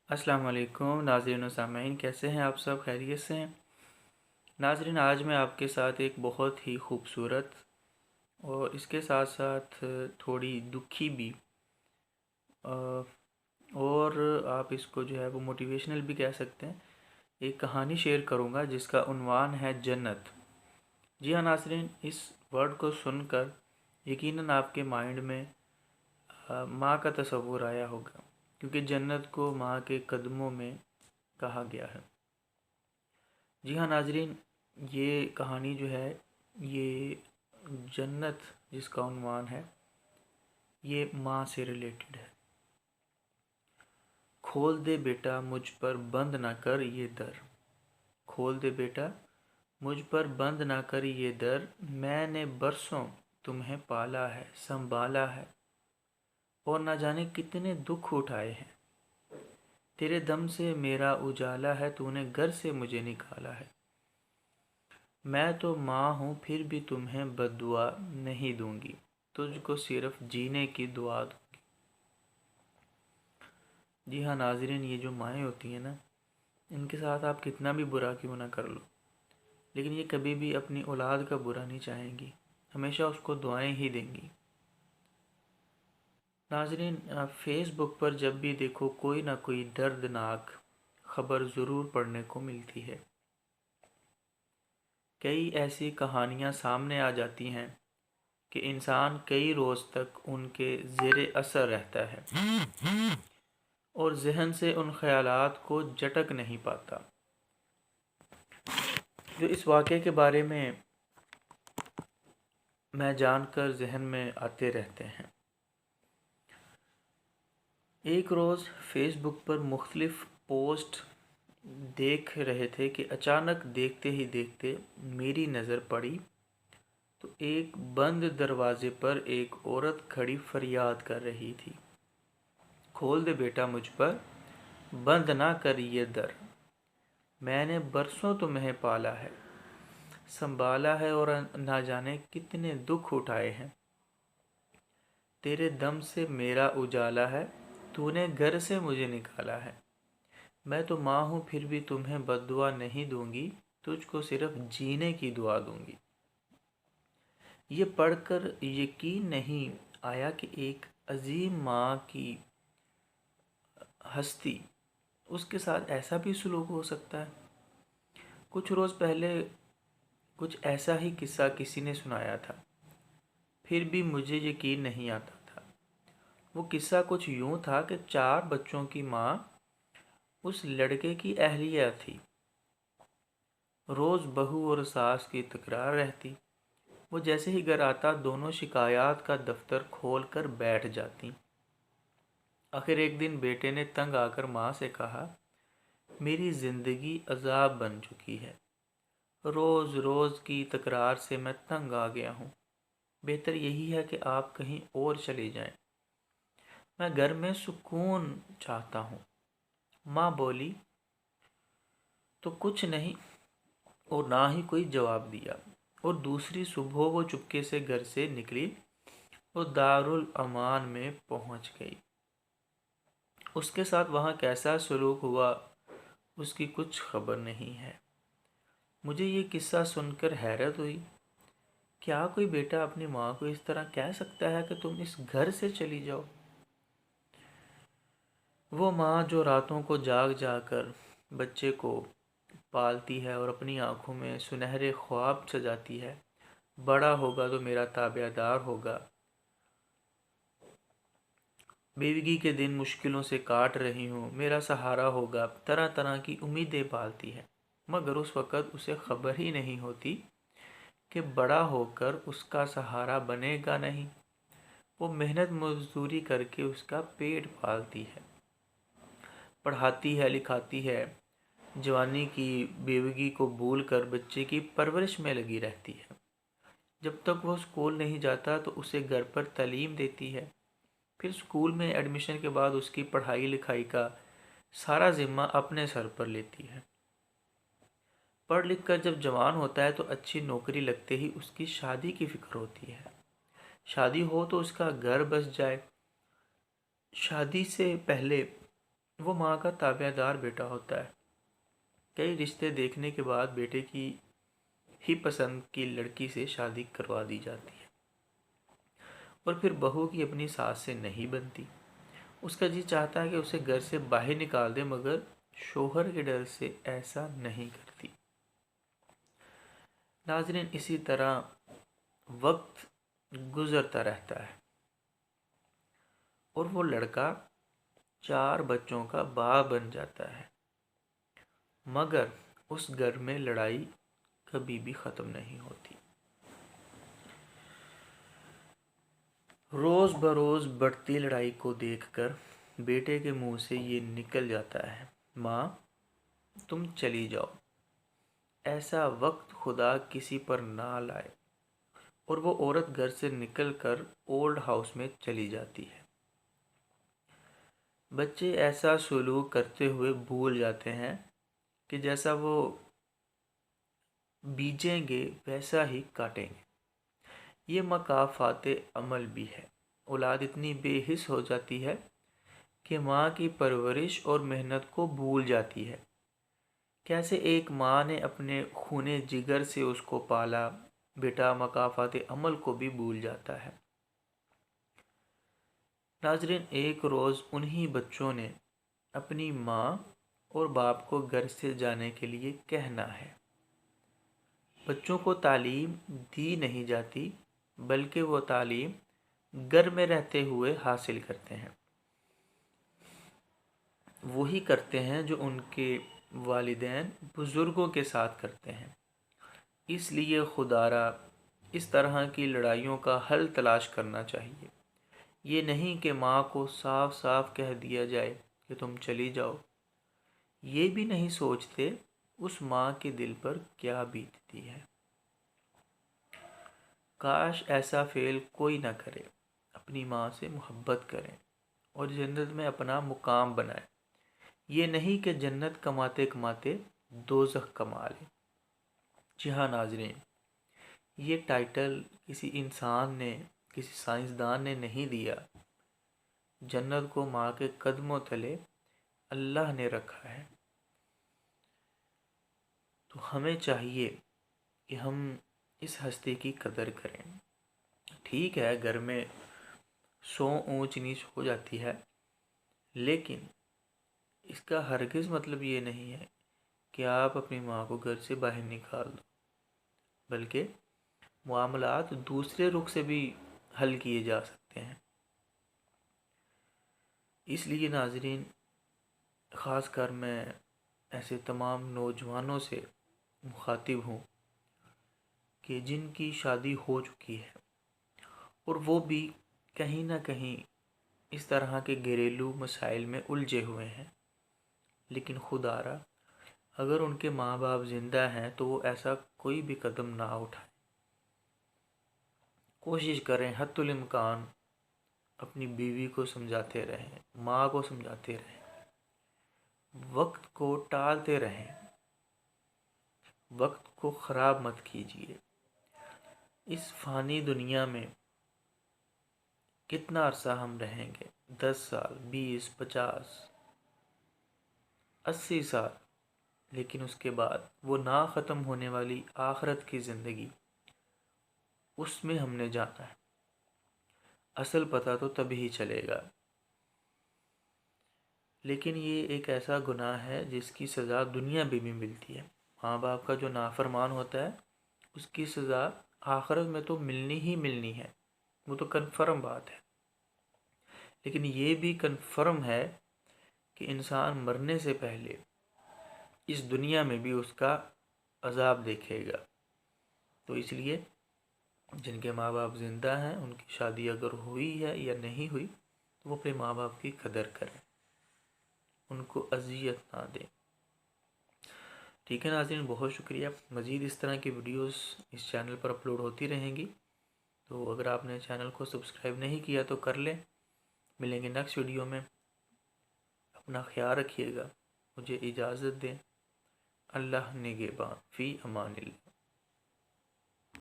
अस्सलाम वालेकुम नाज़रीन और सामाईन, कैसे हैं आप सब? खैरियत से हैं? नाज़रीन, आज मैं आपके साथ एक बहुत ही खूबसूरत और इसके साथ साथ थोड़ी दुखी भी अ, और आप इसको जो है वो मोटिवेशनल भी कह सकते हैं, एक कहानी शेयर करूंगा जिसका उन्वान है जन्नत। जी हाँ नाज़रीन, इस वर्ड को सुनकर यकीनन आपके माइंड में माँ का तस्वुर आया होगा, क्योंकि जन्नत को माँ के कदमों में कहा गया है। जी हाँ नाजरीन, ये कहानी जो है, ये जन्नत जिसका उन्वान है, ये माँ से रिलेटेड है। खोल दे बेटा मुझ पर बंद ना कर ये दर, खोल दे बेटा मुझ पर बंद ना कर ये दर, मैंने बरसों तुम्हें पाला है, संभाला है, और ना जाने कितने दुख उठाए हैं। तेरे दम से मेरा उजाला है, तूने घर से मुझे निकाला है। मैं तो माँ हूँ फिर भी तुम्हें बद्दुआ नहीं दूंगी, तुझको सिर्फ जीने की दुआ दूंगी। जी हाँ नाजरीन, ये जो माएँ होती हैं ना, इनके साथ आप कितना भी बुरा क्यों ना कर लो, लेकिन ये कभी भी अपनी औलाद का बुरा नहीं चाहेंगी, हमेशा उसको दुआएं ही देंगी। नाजरीन, फेसबुक पर जब भी देखो कोई ना कोई दर्दनाक खबर ज़रूर पढ़ने को मिलती है। कई ऐसी कहानियाँ सामने आ जाती हैं कि इंसान कई रोज़ तक उनके ज़ेरे असर रहता है और जहन से उन ख़यालात को झटक नहीं पाता जो इस वाक़े के बारे में मैं जानकर जहन में आते रहते हैं। एक रोज़ फेसबुक पर मुख्तलिफ़ पोस्ट देख रहे थे कि अचानक देखते ही देखते मेरी नज़र पड़ी तो एक बंद दरवाज़े पर एक औरत खड़ी फरियाद कर रही थी, खोल दे बेटा मुझ पर बंद ना कर ये दर, मैंने बरसों तुम्हें पाला है, संभाला है, और ना जाने कितने दुख उठाए हैं। तेरे दम से मेरा उजाला है, तूने घर से मुझे निकाला है। मैं तो माँ हूँ फिर भी तुम्हें बद्दुआ नहीं दूंगी, तुझको सिर्फ जीने की दुआ दूंगी। ये पढ़कर यकीन नहीं आया कि एक अजीम माँ की हस्ती, उसके साथ ऐसा भी सलूक हो सकता है। कुछ रोज़ पहले कुछ ऐसा ही किस्सा किसी ने सुनाया था, फिर भी मुझे यकीन नहीं आता था। वो किस्सा कुछ यूँ था कि 4 बच्चों की माँ उस लड़के की अहलिया थी। रोज़ बहू और सास की तकरार रहती। वो जैसे ही घर आता दोनों शिकायत का दफ्तर खोल कर बैठ जाती। आखिर एक दिन बेटे ने तंग आकर माँ से कहा, मेरी ज़िंदगी अजाब बन चुकी है, रोज़ रोज़ की तकरार से मैं तंग आ गया हूँ। बेहतर यही है कि आप कहीं और चले जाएं, मैं घर में सुकून चाहता हूँ। माँ बोली तो कुछ नहीं, और ना ही कोई जवाब दिया। और दूसरी सुबह वो चुपके से घर से निकली और दारुल अमान में पहुंच गई। उसके साथ वहाँ कैसा सलूक हुआ उसकी कुछ खबर नहीं है। मुझे ये किस्सा सुनकर हैरत हुई, क्या कोई बेटा अपनी माँ को इस तरह कह सकता है कि तुम इस घर से चली जाओ? वो माँ जो रातों को जाग जाकर बच्चे को पालती है और अपनी आंखों में सुनहरे ख्वाब सजाती है, बड़ा होगा तो मेरा ताबेदार होगा, बेवगी के दिन मुश्किलों से काट रही हूँ, मेरा सहारा होगा, तरह तरह की उम्मीदें पालती है। मगर उस वक़्त उसे खबर ही नहीं होती कि बड़ा होकर उसका सहारा बनेगा नहीं। वो मेहनत मजदूरी करके उसका पेट पालती है, पढ़ाती है, लिखाती है, जवानी की बेवगी को भूल कर बच्चे की परवरिश में लगी रहती है। जब तक वो स्कूल नहीं जाता तो उसे घर पर तालीम देती है, फिर स्कूल में एडमिशन के बाद उसकी पढ़ाई लिखाई का सारा ज़िम्मा अपने सर पर लेती है। पढ़ लिख कर जब जवान होता है तो अच्छी नौकरी लगते ही उसकी शादी की फ़िक्र होती है। शादी हो तो उसका घर बस जाए। शादी से पहले وہ ماں کا تابعدار بیٹا ہوتا ہے۔ کئی رشتے دیکھنے کے بعد بیٹے کی ہی پسند کی لڑکی سے شادی کروا دی جاتی ہے، اور پھر بہو کی اپنی ساس سے نہیں بنتی۔ اس کا جی چاہتا ہے کہ اسے گھر سے باہر نکال دے، مگر شوہر کے ڈر سے ایسا نہیں کرتی۔ ناظرین، اسی طرح وقت گزرتا رہتا ہے اور وہ لڑکا 4 بچوں کا باپ بن جاتا ہے، مگر اس گھر میں لڑائی کبھی بھی ختم نہیں ہوتی۔ روز بروز بڑھتی لڑائی کو دیکھ کر بیٹے کے منہ سے یہ نکل جاتا ہے، ماں تم چلی جاؤ، ایسا وقت خدا کسی پر نہ لائے، اور وہ عورت گھر سے نکل کر اولڈ ہاؤس میں چلی جاتی ہے۔ بچے ایسا سلوک کرتے ہوئے بھول جاتے ہیں کہ جیسا وہ بیجیں گے ویسا ہی کاٹیں گے۔ یہ مکافات عمل بھی ہے۔ اولاد اتنی بے حس ہو جاتی ہے کہ ماں کی پرورش اور محنت کو بھول جاتی ہے۔ کیسے ایک ماں نے اپنے خونے جگر سے اس کو پالا، بیٹا مکافات عمل کو بھی بھول جاتا ہے۔ ناظرین، ایک روز انہی بچوں نے اپنی ماں اور باپ کو گھر سے جانے کے لیے کہنا ہے۔ بچوں کو تعلیم دی نہیں جاتی، بلکہ وہ تعلیم گھر میں رہتے ہوئے حاصل کرتے ہیں۔ وہی کرتے ہیں جو ان کے والدین بزرگوں کے ساتھ کرتے ہیں۔ اس لیے خدا را اس طرح کی لڑائیوں کا حل تلاش کرنا چاہیے۔ یہ نہیں کہ ماں کو صاف صاف کہہ دیا جائے کہ تم چلی جاؤ۔ یہ بھی نہیں سوچتے اس ماں کے دل پر کیا بیتتی ہے۔ کاش ایسا فعل کوئی نہ کرے، اپنی ماں سے محبت کریں اور جنت میں اپنا مقام بنائیں۔ یہ نہیں کہ جنت کماتے کماتے دوزخ کما لیں۔ جی ہاں ناظرین، یہ ٹائٹل کسی انسان نے، کسی سائنسدان نے نہیں دیا۔ جنت کو ماں کے قدموں تلے اللہ نے رکھا ہے۔ تو ہمیں چاہیے کہ ہم اس ہستی کی قدر کریں۔ ٹھیک ہے، گھر میں 100 اونچ نیچ ہو جاتی ہے، لیکن اس کا ہرگز مطلب یہ نہیں ہے کہ آپ اپنی ماں کو گھر سے باہر نکال دو، بلکہ معاملات دوسرے رخ سے بھی حل کیے جا سکتے ہیں۔ اس لیے ناظرین، خاص کر میں ایسے تمام نوجوانوں سے مخاطب ہوں کہ جن کی شادی ہو چکی ہے اور وہ بھی کہیں نہ کہیں اس طرح کے گھریلو مسائل میں الجھے ہوئے ہیں، لیکن خدا را اگر ان کے ماں باپ زندہ ہیں تو وہ ایسا کوئی بھی قدم نہ اٹھائیں۔ کوشش کریں حتی الامکان اپنی بیوی کو سمجھاتے رہیں، ماں کو سمجھاتے رہیں، وقت کو ٹالتے رہیں، وقت کو خراب مت کیجیے۔ اس فانی دنیا میں کتنا عرصہ ہم رہیں گے؟ 10 سال، 20، 50، 80 سال، لیکن اس کے بعد وہ نہ ختم ہونے والی آخرت کی زندگی، اس میں ہم نے جانا ہے۔ اصل پتہ تو تب ہی چلے گا۔ لیکن یہ ایک ایسا گناہ ہے جس کی سزا دنیا میں بھی ملتی ہے۔ ماں باپ کا جو نافرمان ہوتا ہے اس کی سزا آخرت میں تو ملنی ہی ملنی ہے، وہ تو کنفرم بات ہے۔ لیکن یہ بھی کنفرم ہے کہ انسان مرنے سے پہلے اس دنیا میں بھی اس کا عذاب دیکھے گا۔ تو اس لیے جن کے ماں باپ زندہ ہیں ان کی شادی اگر ہوئی ہے یا نہیں ہوئی تو وہ اپنے ماں باپ کی قدر کریں، ان کو اذیت نہ دیں۔ ٹھیک ہے ناظرین، بہت شکریہ۔ مزید اس طرح کی ویڈیوز اس چینل پر اپلوڈ ہوتی رہیں گی، تو اگر آپ نے چینل کو سبسکرائب نہیں کیا تو کر لیں۔ ملیں گے نیکسٹ ویڈیو میں۔ اپنا خیال رکھیے گا، مجھے اجازت دیں۔ اللہ نگہباں، فی امان اللہ۔